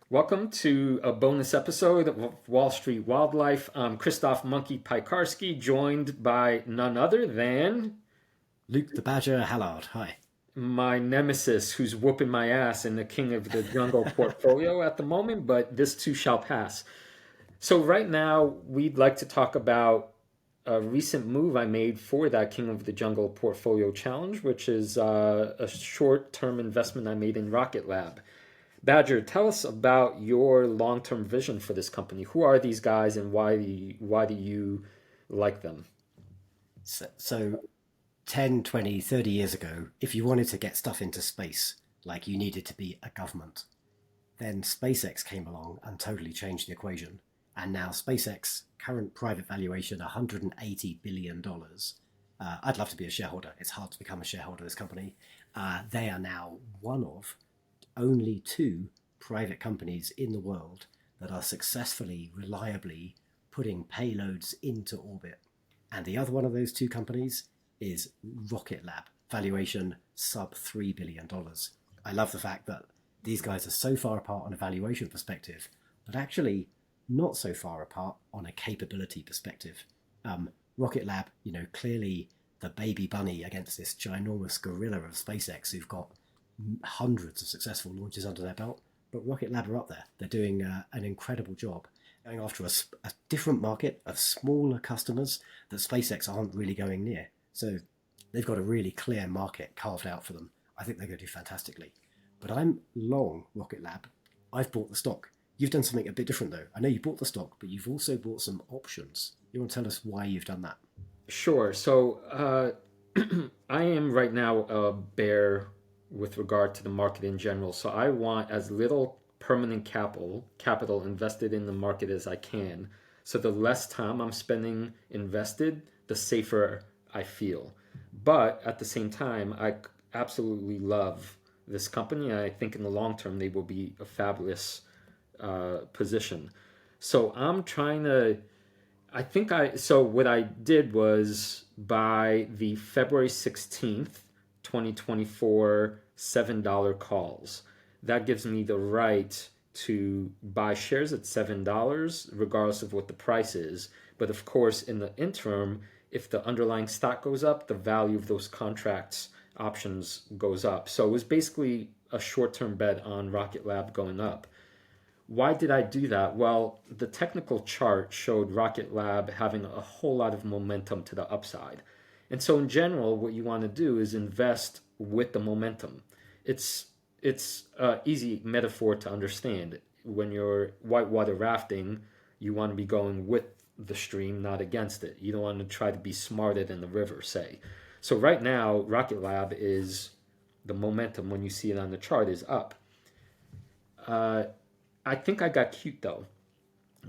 Welcome to a bonus episode of Wall Street Wildlife. I'm Christoph Monkey Piekarski, joined by none other than Luke the Badger Hallard. Hi. my nemesis, who's whooping my ass in the King of the Jungle portfolio at the moment, but this too shall pass. So, right now, we'd like to talk about a recent move I made for that King of the Jungle portfolio challenge, which is a short term investment I made in Rocket Lab. Badger, tell us about your long-term vision for this company. Who are these guys and why do you like them? So 10, 20, 30 years ago, if you wanted to get stuff into space, like you needed to be a government, then SpaceX came along and totally changed the equation. And now SpaceX, current private valuation, $180 billion. I'd love to be a shareholder. It's hard to become a shareholder of this company. They are now one of only two private companies in the world that are successfully, reliably putting payloads into orbit. And the other one of those two companies is Rocket Lab, valuation sub $3 billion. I love the fact that these guys are so far apart on a valuation perspective, but actually not so far apart on a capability perspective. Rocket Lab, clearly the baby bunny against this ginormous gorilla of SpaceX who've got hundreds of successful launches under their belt. But Rocket Lab are up there. They're doing an incredible job going after a different market of smaller customers that SpaceX aren't really going near. So they've got a really clear market carved out for them. I think they're going to do fantastically. But I'm long Rocket Lab. I've bought the stock. You've done something a bit different though. I know you bought the stock, but you've also bought some options. You want to tell us why you've done that? Sure. So I am right now a bear with regard to the market in general. So I want as little permanent capital invested in the market as I can. So the less time I'm spending invested, the safer I feel. But at the same time, I absolutely love this company. And I think in the long term, they will be a fabulous position. So I'm trying to. So what I did was buy the February 16th, 2024 $7 calls. That gives me the right to buy shares at $7 regardless of what the price is. But of course, in the interim, if the underlying stock goes up, the value of those contracts options goes up. So it was basically a short-term bet on Rocket Lab going up. Why did I do that? Well, the technical chart showed Rocket Lab having a whole lot of momentum to the upside. And so in general, what you want to do is invest with the momentum. It's an easy metaphor to understand. When you're whitewater rafting, you want to be going with the stream, not against it. You don't want to try to be smarter than the river, say. So right now, Rocket Lab is the momentum when you see it on the chart is up. Uh, I think I got cute though.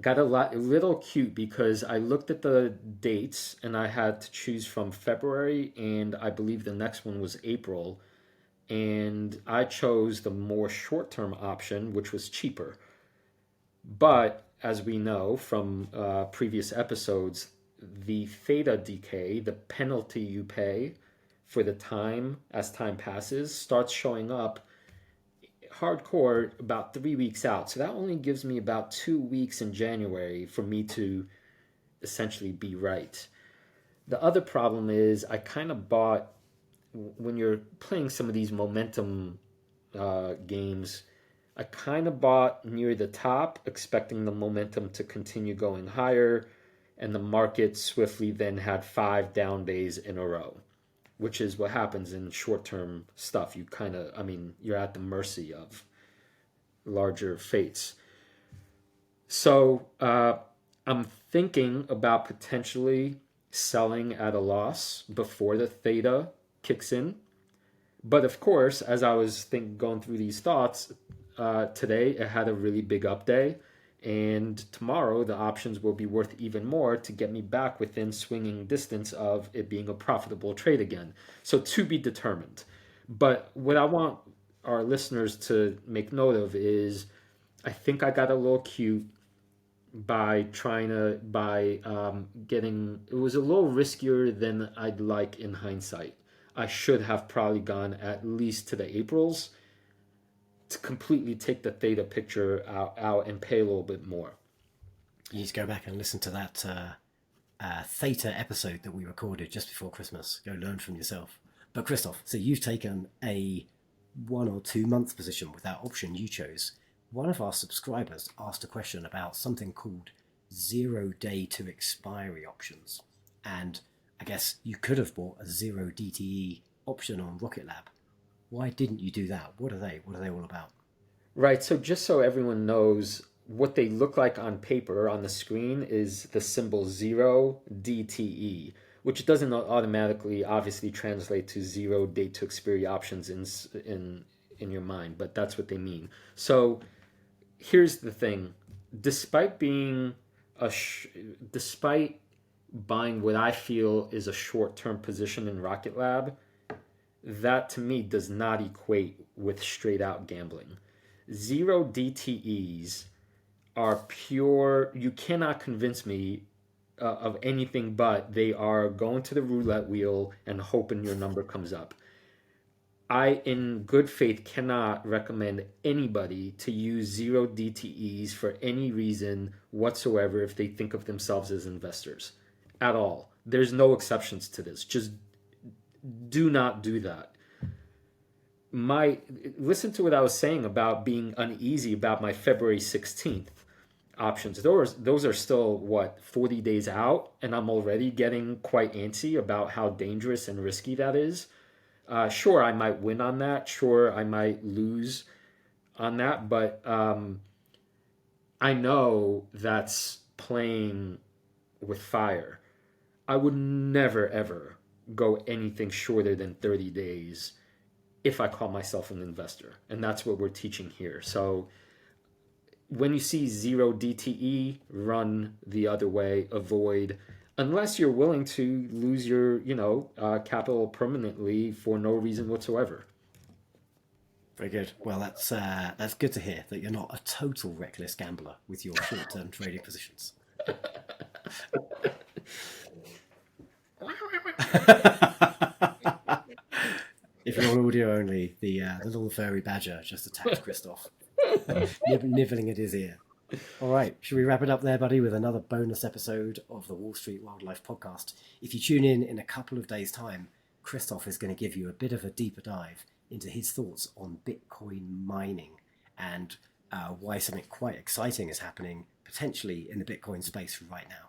Got a little cute because I looked at the dates and I had to choose from February and I believe the next one was April. And I chose the more short term option, which was cheaper. But as we know from previous episodes, the theta decay, the penalty you pay for the time as time passes, starts showing up hardcore about 3 weeks out. So that only gives me about 2 weeks in January for me to essentially be right. The other problem is I kind of bought, when you're playing some of these momentum games, I kind of bought near the top, expecting the momentum to continue going higher, and the market swiftly then had 5 down days in a row, which is what happens in short term stuff. You're at the mercy of larger fates. So I'm thinking about potentially selling at a loss before the theta kicks in. But of course, as I was going through these thoughts, today it had a really big up day. And tomorrow the options will be worth even more to get me back within swinging distance of it being a profitable trade again. So to be determined. But what I want our listeners to make note of is I think I got a little cute by trying to by getting it was a little riskier than I'd like in hindsight. I should have probably gone at least to the Aprils. to completely take the theta picture out and pay a little bit more. You need to go back and listen to that theta episode that we recorded just before Christmas. Go learn from yourself. But Christoph, so you've taken a 1 or 2 month position with that option you chose. One of our subscribers asked a question about something called 0 day to expiry options. And I guess you could have bought a 0 DTE option on Rocket Lab. Why didn't you do that? What are they? What are they all about? Right. So just so everyone knows, what they look like on paper on the screen is the symbol 0 DTE, which doesn't automatically obviously translate to 0 date to expiry options in your mind, but that's what they mean. So here's the thing: despite being despite buying what I feel is a short-term position in Rocket Lab, that to me does not equate with straight-out gambling. 0 DTEs are pure. You cannot convince me of anything but they are going to the roulette wheel and hoping your number comes up. I, in good faith, cannot recommend anybody to use 0 DTEs for any reason whatsoever if they think of themselves as investors at all. There's no exceptions to this. Just do not do that. Listen to what I was saying about being uneasy about my February 16th options. Those are still, 40 days out, and I'm already getting quite antsy about how dangerous and risky that is. Sure, I might win on that. Sure, I might lose on that. But I know that's playing with fire. I would never, ever go anything shorter than 30 days if I call myself an investor. And that's what we're teaching here. So when you see 0 DTE, run the other way, avoid, unless you're willing to lose your, capital permanently for no reason whatsoever. Very good. Well, that's good to hear that you're not a total reckless gambler with your short-term trading positions. If you're on audio only, the little furry badger just attacked Christoph, nibbling at his ear. All right, should we wrap it up there, buddy, with another bonus episode of the Wall Street Wildlife Podcast? If you tune in a couple of days' time, Christoph is going to give you a bit of a deeper dive into his thoughts on Bitcoin mining and why something quite exciting is happening potentially in the Bitcoin space right now.